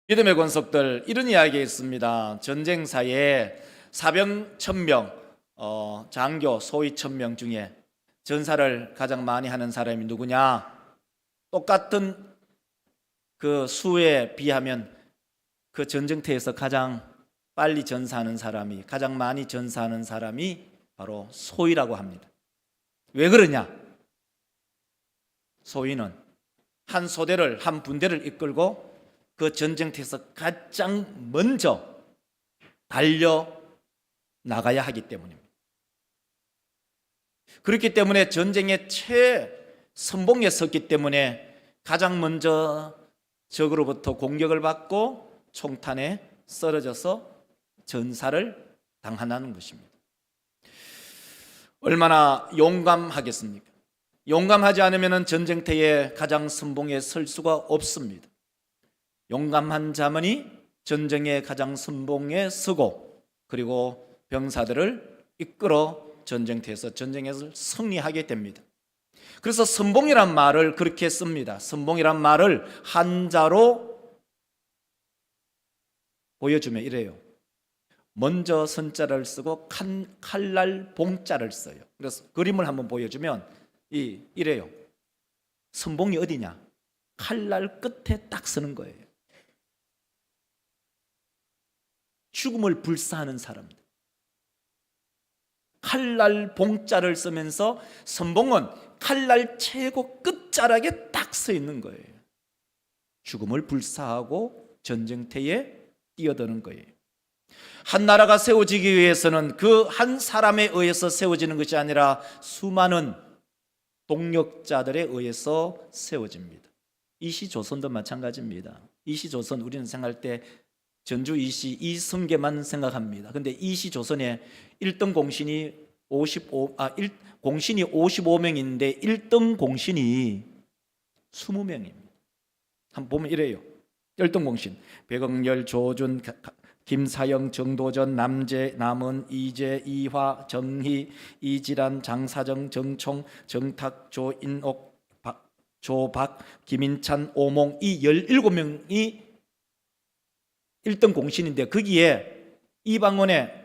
믿음의 권속들, 이런 이야기가 있습니다. 전쟁사에 사병 1000명, 장교 소위 1000명 중에 전사를 가장 많이 하는 사람이 누구냐? 똑같은 그 수에 비하면 그 전쟁터에서 가장 빨리 전사하는 사람이, 가장 많이 전사하는 사람이 바로 소위라고 합니다. 왜 그러냐? 소위는 한 소대를, 한 분대를 이끌고 그 전쟁터에서 가장 먼저 달려 나가야 하기 때문입니다. 그렇기 때문에 전쟁의 최선봉에 섰기 때문에 가장 먼저 적으로부터 공격을 받고 총탄에 쓰러져서 전사를 당하는 것입니다. 얼마나 용감하겠습니까? 용감하지 않으면 전쟁터에 가장 선봉에 설 수가 없습니다. 용감한 자만이 전쟁의 가장 선봉에 서고 그리고 병사들을 이끌어 전쟁터에서 전쟁에서 승리하게 됩니다. 그래서 선봉이란 말을 그렇게 씁니다. 선봉이란 말을 한자로 보여주면 이래요. 먼저 선자를 쓰고 칼날 봉자를 써요. 그래서 그림을 한번 보여주면 이래요. 선봉이 어디냐? 칼날 끝에 딱 서는 거예요. 죽음을 불사하는 사람들. 칼날 봉자를 쓰면서 선봉은 칼날 최고 끝자락에 딱 서 있는 거예요. 죽음을 불사하고 전쟁터에 뛰어드는 거예요. 한 나라가 세워지기 위해서는 그 한 사람에 의해서 세워지는 것이 아니라 수많은 동력자들에 의해서 세워집니다. 이시조선도 마찬가지입니다. 이시조선 우리는 생각할 때 전주 이시 이성계만 생각합니다. 근데 이시조선에 1등 공신이 공신이 55명인데 1등 공신이 20명입니다. 한번 보면 이래요. 1등 공신 백응열, 조준, 김사영, 정도전, 남재, 남은, 이재, 이화, 정희, 이지란, 장사정, 정총, 정탁, 조인옥, 조박, 김인찬, 오몽, 이 17명이 1등 공신인데 거기에 이방원의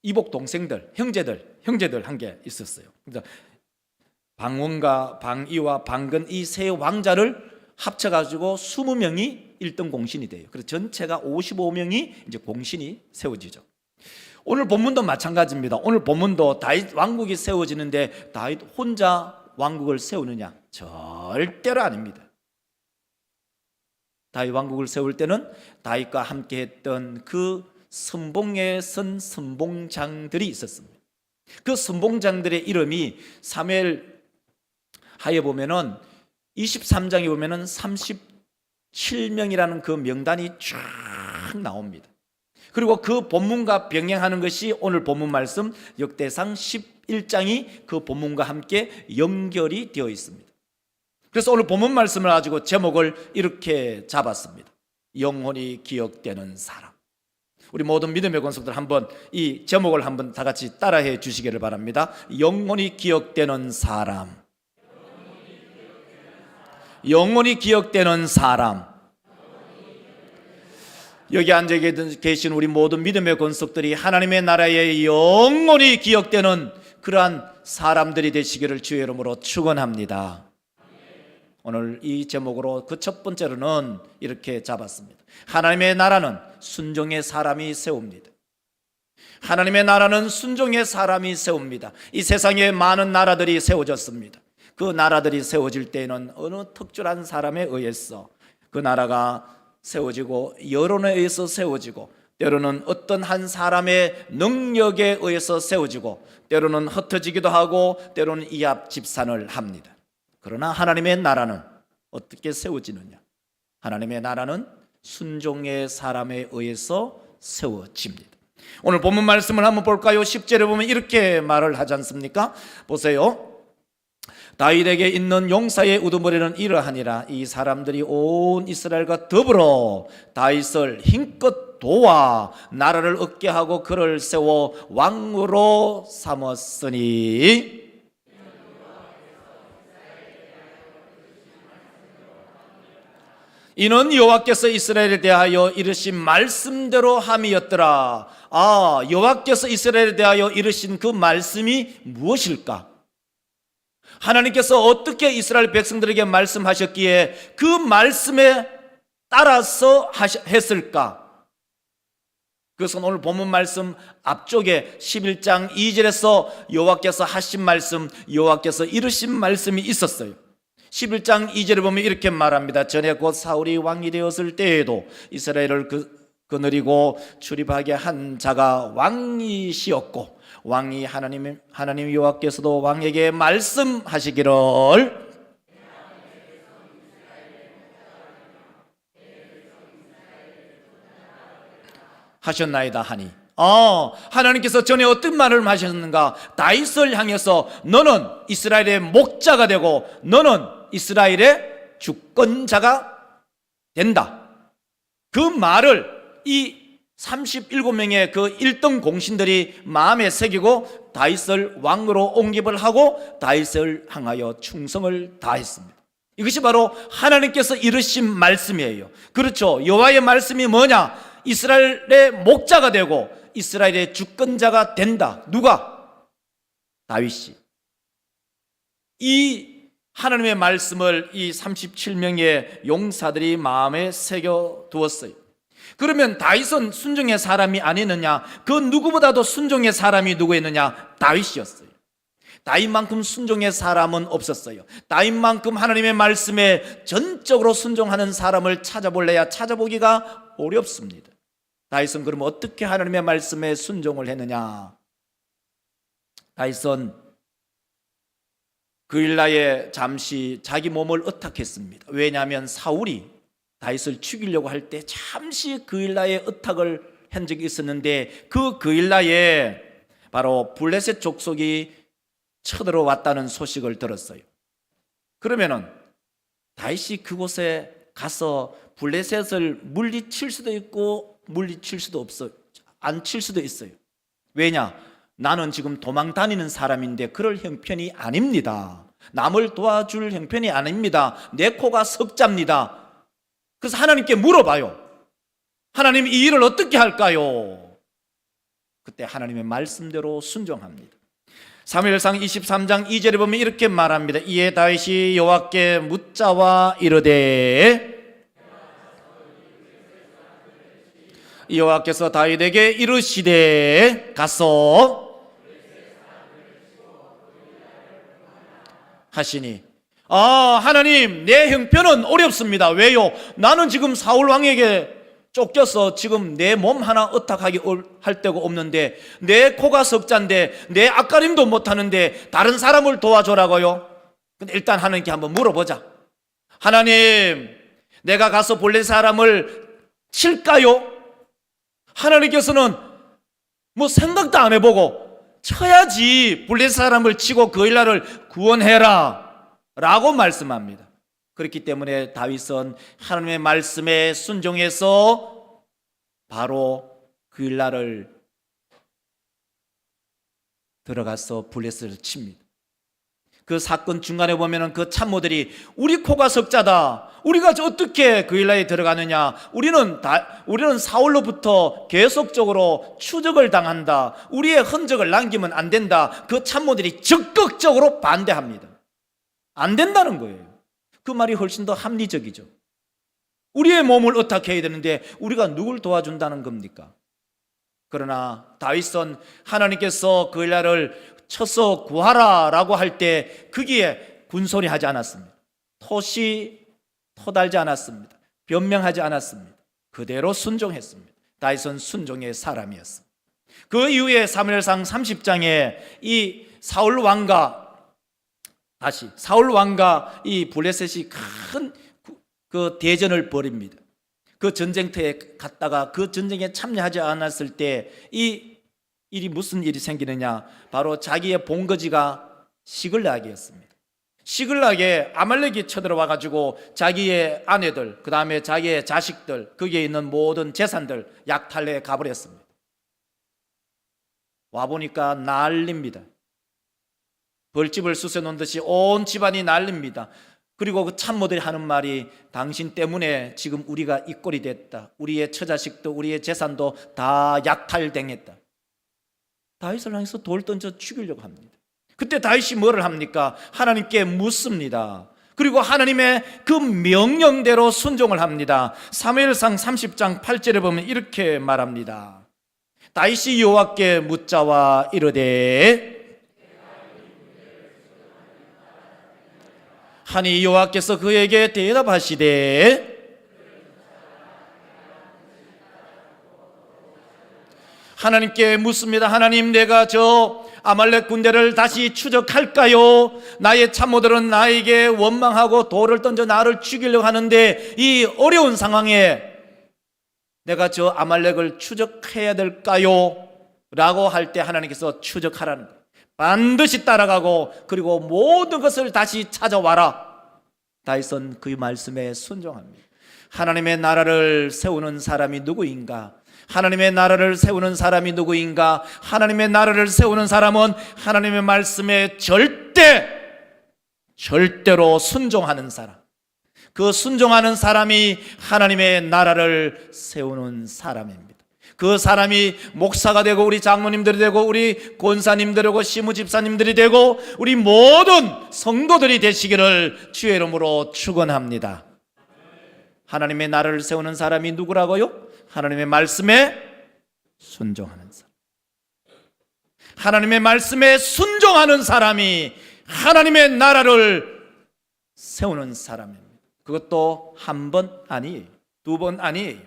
이복 동생들, 형제들 한 게 있었어요. 그래서 방원과 방이와 방근 이 세 왕자를 합쳐가지고 20명이 1등 공신이 돼요. 그래서 전체가 55명이 이제 공신이 세워지죠. 오늘 본문도 마찬가지입니다. 오늘 본문도 다윗 왕국이 세워지는데 다윗 혼자 왕국을 세우느냐? 절대로 아닙니다. 다윗 왕국을 세울 때는 다윗과 함께 했던 그 선봉에 선 선봉장들이 있었습니다. 그 선봉장들의 이름이 사무엘 하에 보면은 23장에 보면은 37명이라는 그 명단이 쫙 나옵니다. 그리고 그 본문과 병행하는 것이 오늘 본문 말씀 역대상 11장이 그 본문과 함께 연결이 되어 있습니다. 그래서 오늘 본문 말씀을 가지고 제목을 이렇게 잡았습니다. 영혼이 기억되는 사람. 우리 모든 믿음의 권속들 한번 이 제목을 한번 다 같이 따라해 주시기를 바랍니다. 영혼이 기억되는 사람. 영혼이 기억되는 사람. 여기 앉아 계신 우리 모든 믿음의 권속들이 하나님의 나라에 영원히 기억되는 그러한 사람들이 되시기를 주의 이름으로 축원합니다. 오늘 이 제목으로 그 첫 번째로는 이렇게 잡았습니다. 하나님의 나라는 순종의 사람이 세웁니다. 하나님의 나라는 순종의 사람이 세웁니다. 이 세상에 많은 나라들이 세워졌습니다. 그 나라들이 세워질 때에는 어느 특출한 사람에 의해서 그 나라가 세워지고 여론에 의해서 세워지고 때로는 어떤 한 사람의 능력에 의해서 세워지고 때로는 흩어지기도 하고 때로는 이합집산을 합니다. 그러나 하나님의 나라는 어떻게 세워지느냐? 하나님의 나라는 순종의 사람에 의해서 세워집니다. 오늘 본문 말씀을 한번 볼까요? 10절에 보면 이렇게 말을 하지 않습니까? 보세요. 다윗에게 있는 용사의 우두머리는 이러하니라. 이 사람들이 온 이스라엘과 더불어 다윗을 힘껏 도와 나라를 얻게 하고 그를 세워 왕으로 삼았으니 이는 여호와께서 이스라엘에 대하여 이르신 말씀대로 함이었더라. 여호와께서 이스라엘에 대하여 이르신 그 말씀이 무엇일까? 하나님께서 어떻게 이스라엘 백성들에게 말씀하셨기에 그 말씀에 따라서 했을까? 그것은 오늘 본문 말씀 앞쪽에 11장 2절에서 여호와께서 하신 말씀, 여호와께서 이르신 말씀이 있었어요. 11장 2절에 보면 이렇게 말합니다. 전에 곧 사울이 왕이 되었을 때에도 이스라엘을 거느리고 출입하게 한 자가 왕이시었고 왕이 하나님 여호와께서도 왕에게 말씀하시기를 하셨나이다 하니, 하나님께서 전에 어떤 말을 하셨는가? 다윗을 향해서 너는 이스라엘의 목자가 되고 너는 이스라엘의 주권자가 된다. 그 말을 이 37명의 그 1등 공신들이 마음에 새기고 다윗을 왕으로 옹립을 하고 다윗을 향하여 충성을 다했습니다. 이것이 바로 하나님께서 이르신 말씀이에요. 그렇죠. 여호와의 말씀이 뭐냐? 이스라엘의 목자가 되고 이스라엘의 주권자가 된다. 누가? 다윗이. 이 하나님의 말씀을 이 37명의 용사들이 마음에 새겨 두었어요. 그러면 다윗은 순종의 사람이 아니느냐? 그 누구보다도 순종의 사람이 누구였느냐? 다윗이었어요. 다윗만큼 순종의 사람은 없었어요. 다윗만큼 하나님의 말씀에 전적으로 순종하는 사람을 찾아볼래야 찾아보기가 어렵습니다. 다윗은 그럼 어떻게 하나님의 말씀에 순종을 했느냐? 다윗은 그일라에 잠시 자기 몸을 의탁했습니다. 왜냐하면 사울이 다윗을 죽이려고 할 때 잠시 그일라에 의탁을 한 적이 있었는데 그 그일라에 바로 블레셋 족속이 쳐들어왔다는 소식을 들었어요. 그러면은 다윗이 그곳에 가서 블레셋을 물리칠 수도 있고 물리칠 수도 없어요. 안 칠 수도 있어요. 왜냐? 나는 지금 도망 다니는 사람인데 그럴 형편이 아닙니다. 남을 도와줄 형편이 아닙니다. 내 코가 석자입니다. 그래서 하나님께 물어봐요. 하나님, 이 일을 어떻게 할까요? 그때 하나님의 말씀대로 순종합니다. 사무엘상 23장 2절에 보면 이렇게 말합니다. 이에 다윗이 여호와께 묻자와 이르되, 여호와께서 다윗에게 이르시되 가서 하시니, 하나님, 내 형편은 어렵습니다. 왜요? 나는 지금 사울 왕에게 쫓겨서 지금 내 몸 하나 의탁하기 할 데가 없는데, 내 코가 석자인데 내 앞가림도 못하는데 다른 사람을 도와줘라고요? 근데 일단 하나님께 한번 물어보자. 하나님, 내가 가서 블레셋 사람을 칠까요? 하나님께서는 뭐 생각도 안 해보고 쳐야지 블레셋 사람을 치고 그일라를 구원해라 라고 말씀합니다. 그렇기 때문에 다윗은 하나님의 말씀에 순종해서 바로 그일라를 들어가서 블레셋을 칩니다. 그 사건 중간에 보면은 그 참모들이 우리 코가 석자다. 우리가 어떻게 그일라에 들어가느냐? 우리는 사울로부터 계속적으로 추적을 당한다. 우리의 흔적을 남기면 안 된다. 그 참모들이 적극적으로 반대합니다. 안 된다는 거예요. 그 말이 훨씬 더 합리적이죠. 우리의 몸을 의탁해야 되는데 우리가 누굴 도와준다는 겁니까? 그러나 다윗은 하나님께서 그일라를 쳐서 구하라 라고 할 때 거기에 군소리 하지 않았습니다. 토달지 않았습니다. 변명하지 않았습니다. 그대로 순종했습니다. 다윗은 순종의 사람이었습니다. 그 이후에 사무엘상 30장에 이 사울 왕과 이 블레셋이 큰 그 대전을 벌입니다. 그 전쟁터에 갔다가 그 전쟁에 참여하지 않았을 때 이 일이 무슨 일이 생기느냐? 바로 자기의 본거지가 시글락이었습니다. 시글락에 아말렉이 쳐들어와 가지고 자기의 아내들, 그 다음에 자기의 자식들, 거기에 있는 모든 재산들 약탈해 가버렸습니다. 와보니까 난립니다. 벌집을 쑤셔 놓은 듯이 온 집안이 난립니다. 그리고 그 참모들이 하는 말이 당신 때문에 지금 우리가 이 꼴이 됐다. 우리의 처자식도 우리의 재산도 다 약탈당했다. 다윗을 향해서 돌 던져 죽이려고 합니다. 그때 다윗이 뭐를 합니까? 하나님께 묻습니다. 그리고 하나님의 그 명령대로 순종을 합니다. 사무엘상 30장 8절에 보면 이렇게 말합니다. 다윗이 여호와께 묻자와 이르되 하니 여호와께서 그에게 대답하시되 하나님께 묻습니다. 하나님, 내가 저 아말렉 군대를 다시 추적할까요? 나의 참모들은 나에게 원망하고 돌을 던져 나를 죽이려고 하는데 이 어려운 상황에 내가 저 아말렉을 추적해야 될까요? 라고 할 때 하나님께서 추적하라는 거예요. 반드시 따라가고 그리고 모든 것을 다시 찾아와라. 다윗은 그 말씀에 순종합니다. 하나님의 나라를 세우는 사람이 누구인가? 하나님의 나라를 세우는 사람이 누구인가? 하나님의 나라를 세우는 사람은 하나님의 말씀에 절대로 순종하는 사람. 그 순종하는 사람이 하나님의 나라를 세우는 사람입니다. 그 사람이 목사가 되고 우리 장로님들이 되고 우리 권사님들이 되고 시무집사님들이 되고 우리 모든 성도들이 되시기를 주의 이름으로 축원합니다. 하나님의 나라를 세우는 사람이 누구라고요? 하나님의 말씀에 순종하는 사람. 하나님의 말씀에 순종하는 사람이 하나님의 나라를 세우는 사람입니다. 그것도 한 번 아니에요. 두 번 아니에요.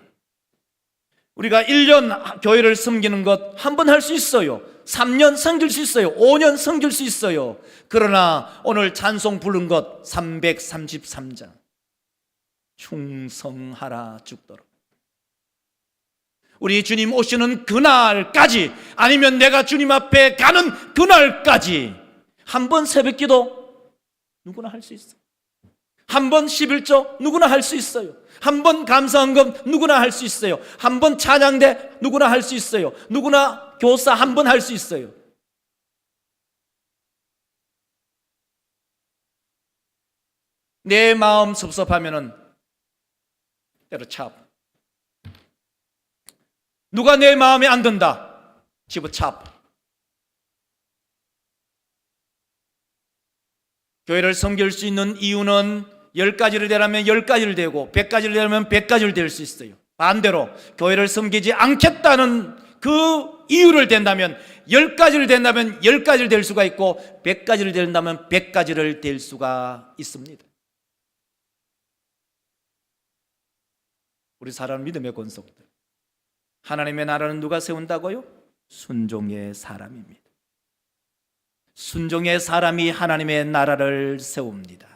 우리가 1년 교회를 섬기는 것 한 번 할 수 있어요. 3년 섬길 수 있어요. 5년 섬길 수 있어요. 그러나 오늘 찬송 부른 것 333장 충성하라 죽도록, 우리 주님 오시는 그날까지, 아니면 내가 주님 앞에 가는 그날까지 한 번 새벽기도 누구나 할 수 있어요. 한 번 11조 누구나 할 수 있어요. 한 번 감사헌금 누구나 할 수 있어요. 한 번 찬양대 누구나 할 수 있어요. 누구나 교사 한 번 할 수 있어요. 내 마음 섭섭하면은 때려쳐. 누가 내 마음에 안 든다, 집어쳐. 교회를 섬길 수 있는 이유는 10가지를 되라면 10가지를 되고 100가지를 되라면 100가지를 될 수 있어요. 반대로 교회를 섬기지 않겠다는 그 이유를 댄다면 10가지를 된다면 10가지를 될 수가 있고 100가지를 된다면 100가지를 될 수가 있습니다. 우리 사랑하는 믿음의 권속들, 하나님의 나라는 누가 세운다고요? 순종의 사람입니다. 순종의 사람이 하나님의 나라를 세웁니다.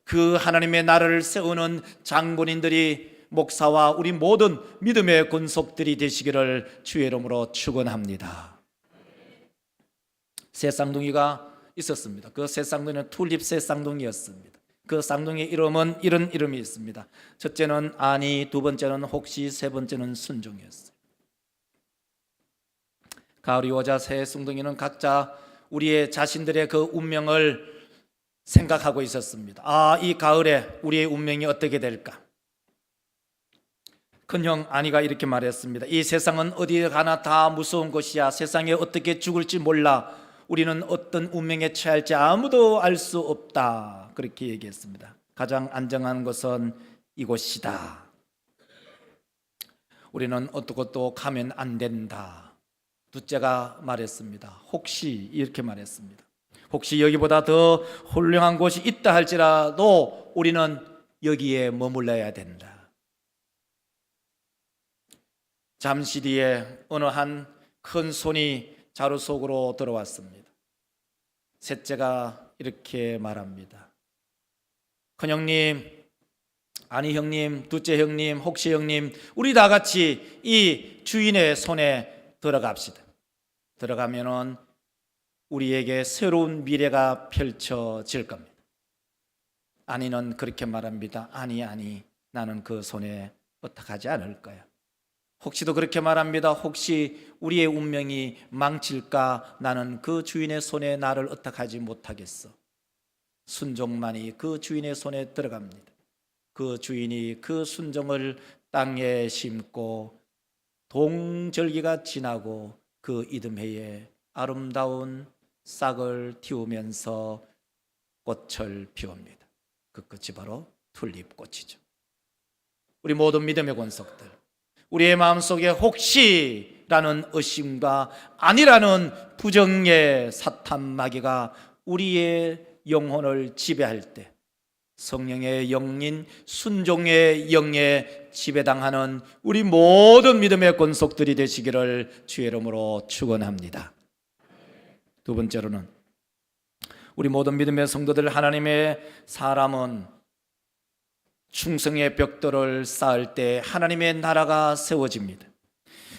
그 하나님의 나라를 세우는 장본인들이 목사와 우리 모든 믿음의 권속들이 되시기를 주의 이름으로 축원합니다. 새 쌍둥이가 있었습니다. 그 새 쌍둥이는 튤립 새 쌍둥이였습니다. 그 쌍둥이의 이름은 이런 이름이 있습니다. 첫째는 아니, 두 번째는 혹시, 세 번째는 순종이었어요. 가을이 오자 새 쌍둥이는 각자 우리의 자신들의 그 운명을 생각하고 있었습니다. 이 가을에 우리의 운명이 어떻게 될까? 큰형 아니가 이렇게 말했습니다. 이 세상은 어디에 가나 다 무서운 것이야. 세상에 어떻게 죽을지 몰라. 우리는 어떤 운명에 처할지 아무도 알 수 없다. 그렇게 얘기했습니다. 가장 안정한 것은 이곳이다. 우리는 어떻게 가면 안 된다. 둘째가 말했습니다. 혹시, 이렇게 말했습니다. 혹시 여기보다 더 훌륭한 곳이 있다 할지라도 우리는 여기에 머물러야 된다. 잠시 뒤에 어느 한 큰 손이 자루 속으로 들어왔습니다. 셋째가 이렇게 말합니다. 큰형님, 아니 형님, 둘째 형님, 혹시 형님, 우리 다 같이 이 주인의 손에 들어갑시다. 들어가면은 우리에게 새로운 미래가 펼쳐질 겁니다. 아니는 그렇게 말합니다. 아니, 나는 그 손에 어떡하지 않을 거야. 혹시도 그렇게 말합니다. 혹시 우리의 운명이 망칠까? 나는 그 주인의 손에 나를 어떡하지 못하겠어. 순종만이 그 주인의 손에 들어갑니다. 그 주인이 그 순종을 땅에 심고 동절기가 지나고 그 이듬해에 아름다운 싹을 틔우면서 꽃을 피웁니다. 그 끝이 바로 튤립꽃이죠. 우리 모든 믿음의 권속들, 우리의 마음속에 혹시라는 의심과 아니라는 부정의 사탄 마귀가 우리의 영혼을 지배할 때 성령의 영인 순종의 영에 지배당하는 우리 모든 믿음의 권속들이 되시기를 주의 이름으로 축원합니다. 두 번째로는 우리 모든 믿음의 성도들, 하나님의 사람은 충성의 벽돌을 쌓을 때 하나님의 나라가 세워집니다.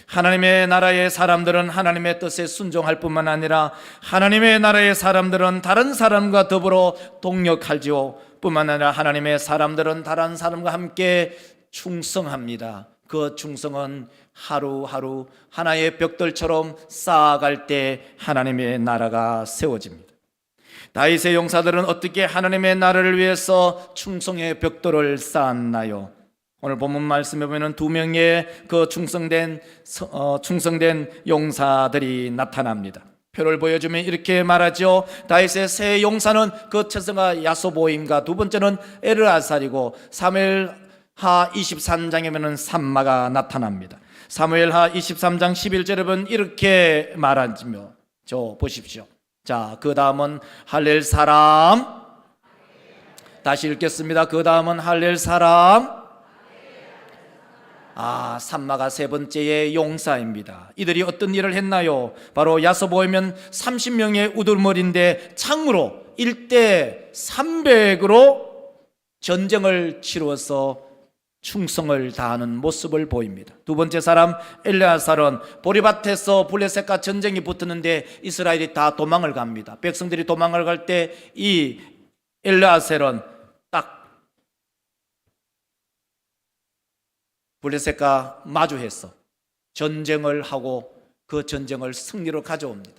하나님의 나라의 사람들은 하나님의 뜻에 순종할 뿐만 아니라 하나님의 나라의 사람들은 다른 사람과 더불어 동력하지요. 뿐만 아니라 하나님의 사람들은 다른 사람과 함께 충성합니다. 그 충성은 하루하루 하나의 벽돌처럼 쌓아갈 때 하나님의 나라가 세워집니다. 다윗의 용사들은 어떻게 하나님의 나라를 위해서 충성의 벽돌을 쌓았나요? 오늘 본문 말씀에 보면 두 명의 그 충성된 용사들이 나타납니다. 표를 보여주면 이렇게 말하죠. 다윗의 세 용사는 그 첫째가 야소보임과 두 번째는 엘르아살이고 사무엘하 23장에 보면 삼마가 나타납니다. 사무엘하 23장 11절에 보면 이렇게 말하며 보십시오. 자, 그 다음은 할렐 사람, 다시 읽겠습니다. 그 다음은 할렐 사람. 삼마가 세 번째의 용사입니다. 이들이 어떤 일을 했나요? 바로 야소보이면 30명의 우두머리인데 창으로 1대 300으로 전쟁을 치루어서 충성을 다하는 모습을 보입니다. 두 번째 사람 엘레아살은 보리밭에서 블레셋과 전쟁이 붙었는데 이스라엘이 다 도망을 갑니다. 백성들이 도망을 갈 때 이 엘레아살은 딱 블레셋과 마주해서 전쟁을 하고 그 전쟁을 승리로 가져옵니다.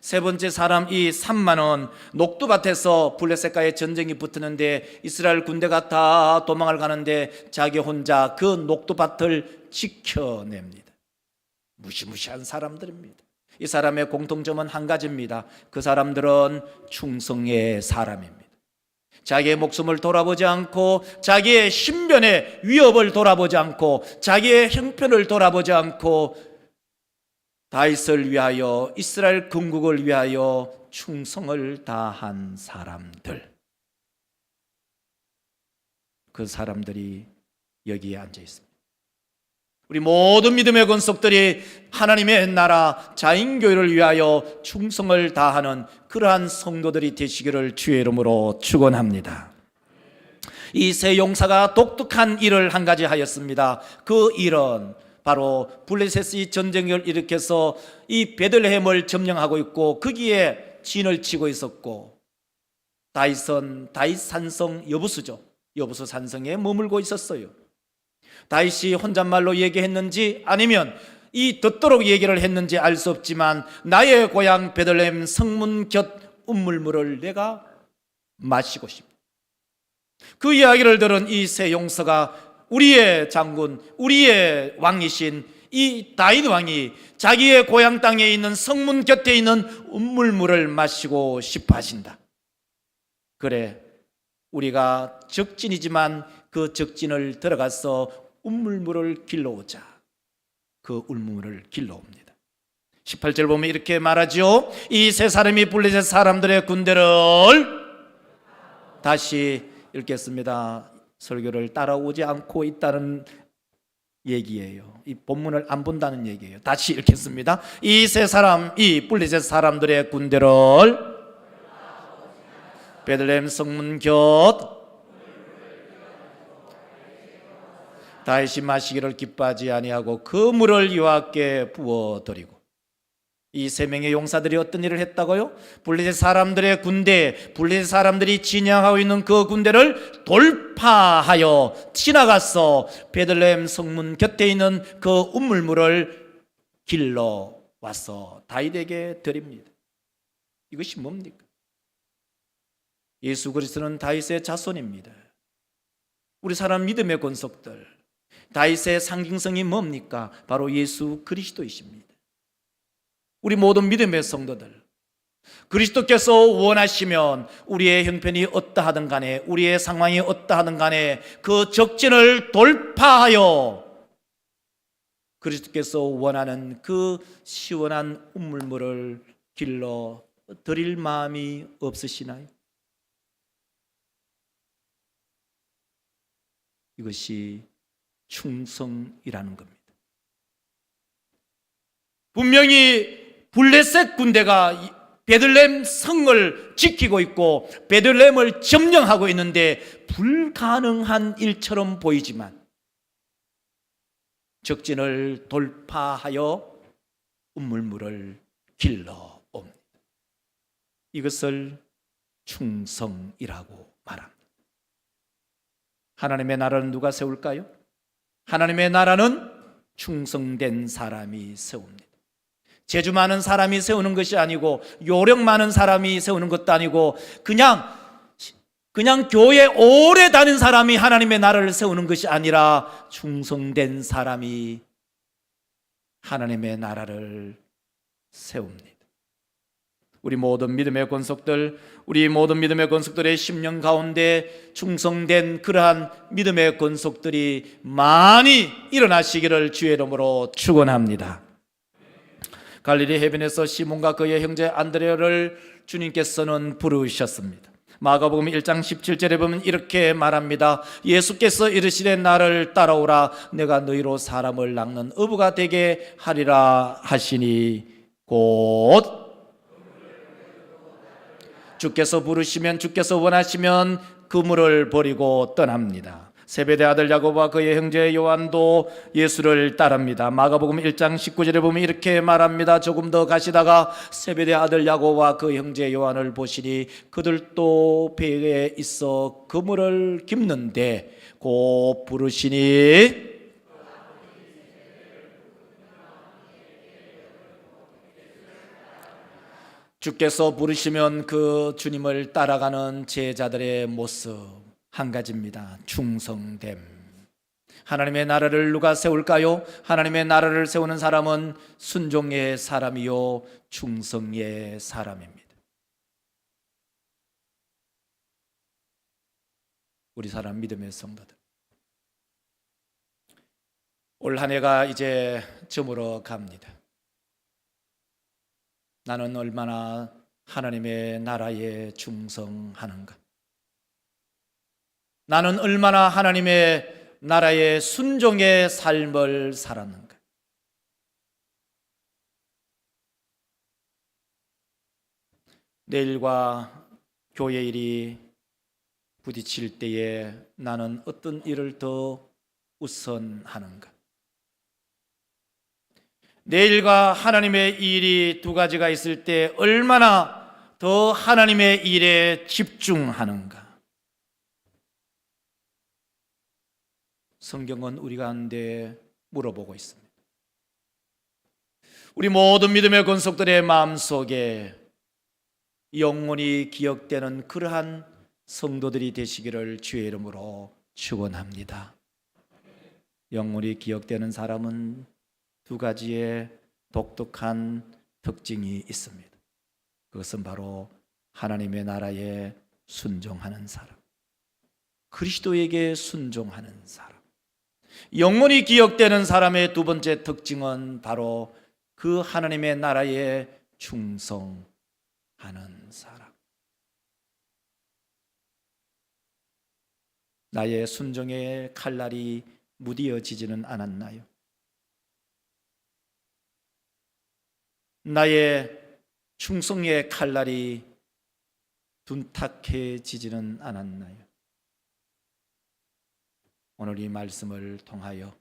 세 번째 사람 이 삼마는 녹두밭에서 블레셋과의 전쟁이 붙었는데 이스라엘 군대가 다 도망을 가는데 자기 혼자 그 녹두밭을 지켜냅니다. 무시무시한 사람들입니다. 이 사람의 공통점은 한 가지입니다. 그 사람들은 충성의 사람입니다. 자기의 목숨을 돌아보지 않고 자기의 신변의 위협을 돌아보지 않고 자기의 형편을 돌아보지 않고 다윗을 위하여 이스라엘 건국을 위하여 충성을 다한 사람들, 그 사람들이 여기에 앉아 있습니다. 우리 모든 믿음의 권속들이 하나님의 나라 자인교회를 위하여 충성을 다하는 그러한 성도들이 되시기를 주의 이름으로 축원합니다. 이 세 용사가 독특한 일을 한 가지 하였습니다. 그 일은 바로 블레셋이 전쟁을 일으켜서 이 베들레헴을 점령하고 있고 거기에 진을 치고 있었고 다윗은 다윗 산성 여부수죠. 여부수 산성에 머물고 있었어요. 다윗이 혼잣말로 얘기했는지 아니면 이 듣도록 얘기를 했는지 알 수 없지만 나의 고향 베들레헴 성문 곁 운물물을 내가 마시고 싶다. 그 이야기를 들은 이 세 용사가 우리의 장군, 우리의 왕이신 이 다윗 왕이 자기의 고향 땅에 있는 성문 곁에 있는 운물물을 마시고 싶어 하신다. 그래, 우리가 적진이지만 그 적진을 들어가서 운물물을 길러오자. 그 운물을 길러옵니다. 18절 보면 이렇게 말하죠. 이 세 사람이 블레셋 사람들의 군대를 다시 읽겠습니다. 설교를 따라오지 않고 있다는 얘기예요. 이 본문을 안 본다는 얘기예요. 다시 읽겠습니다. 이 세 사람, 이 블레셋 사람들의 군대를 베들레헴 성문 곁 다윗이 마시기를 기뻐하지 아니하고 그 물을 여호와께 부어드리고. 이 세 명의 용사들이 어떤 일을 했다고요? 블레셋 사람들의 군대, 블레셋 사람들이 진영하고 있는 그 군대를 돌파하여 지나가서 베들레헴 성문 곁에 있는 그 운물물을 길러 와서 다윗에게 드립니다. 이것이 뭡니까? 예수 그리스도는 다윗의 자손입니다. 우리 사람 믿음의 권속들, 다윗의 상징성이 뭡니까? 바로 예수 그리스도이십니다. 우리 모든 믿음의 성도들, 그리스도께서 원하시면 우리의 형편이 어떠하든 간에, 우리의 상황이 어떠하든 간에 그 적진을 돌파하여 그리스도께서 원하는 그 시원한 우물물을 길러 드릴 마음이 없으시나요? 이것이 충성이라는 겁니다. 분명히 블레셋 군대가 베들레헴 성을 지키고 있고 베들레헴을 점령하고 있는데 불가능한 일처럼 보이지만 적진을 돌파하여 우물물을 길러 옵니다. 이것을 충성이라고 말합니다. 하나님의 나라는 누가 세울까요? 하나님의 나라는 충성된 사람이 세웁니다. 재주 많은 사람이 세우는 것이 아니고 요령 많은 사람이 세우는 것도 아니고 그냥 교회 오래 다닌 사람이 하나님의 나라를 세우는 것이 아니라 충성된 사람이 하나님의 나라를 세웁니다. 우리 모든 믿음의 권속들, 우리 모든 믿음의 권속들의 심령 가운데 충성된 그러한 믿음의 권속들이 많이 일어나시기를 주의 이름으로 축원합니다. 갈릴리 해변에서 시몬과 그의 형제 안드레를 주님께서는 부르셨습니다. 마가복음 1장 17절에 보면 이렇게 말합니다. 예수께서 이르시되 나를 따라오라, 내가 너희로 사람을 낚는 어부가 되게 하리라 하시니 곧 주께서 부르시면, 주께서 원하시면 그물을 버리고 떠납니다. 세베대 아들 야고보와 그의 형제 요한도 예수를 따릅니다. 마가복음 1장 19절에 보면 이렇게 말합니다. 조금 더 가시다가 세베대 아들 야고보와 그 형제 요한을 보시니 그들도 배에 있어 그물을 깁는데 곧 부르시니 주께서 부르시면 그 주님을 따라가는 제자들의 모습 한 가지입니다. 충성됨. 하나님의 나라를 누가 세울까요? 하나님의 나라를 세우는 사람은 순종의 사람이요 충성의 사람입니다. 우리 사람 믿음의 성도들, 올 한 해가 이제 저물어 갑니다. 나는 얼마나 하나님의 나라에 충성하는가? 나는 얼마나 하나님의 나라의 순종의 삶을 살았는가? 내일과 교회 일이 부딪힐 때에 나는 어떤 일을 더 우선하는가? 내일과 하나님의 일이 두 가지가 있을 때 얼마나 더 하나님의 일에 집중하는가? 성경은 우리 가운데 물어보고 있습니다. 우리 모든 믿음의 권속들의 마음속에 영원히 기억되는 그러한 성도들이 되시기를 주의 이름으로 축원합니다. 영원히 기억되는 사람은 두 가지의 독특한 특징이 있습니다. 그것은 바로 하나님의 나라에 순종하는 사람, 그리스도에게 순종하는 사람. 영원히 기억되는 사람의 두 번째 특징은 바로 그 하나님의 나라에 충성하는 사람. 나의 순종의 칼날이 무디어지지는 않았나요? 나의 충성의 칼날이 둔탁해지지는 않았나요? 오늘 이 말씀을 통하여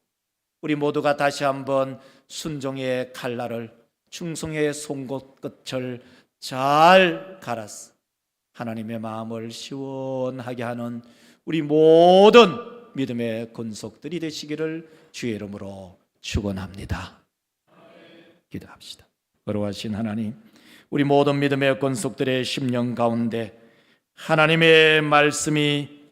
우리 모두가 다시 한번 순종의 칼날을, 충성의 송곳끝을 잘 갈아서 하나님의 마음을 시원하게 하는 우리 모든 믿음의 권속들이 되시기를 주의 이름으로 축원합니다. 기도합시다. 거룩하신 하나님, 우리 모든 믿음의 권속들의 심령 가운데 하나님의 말씀이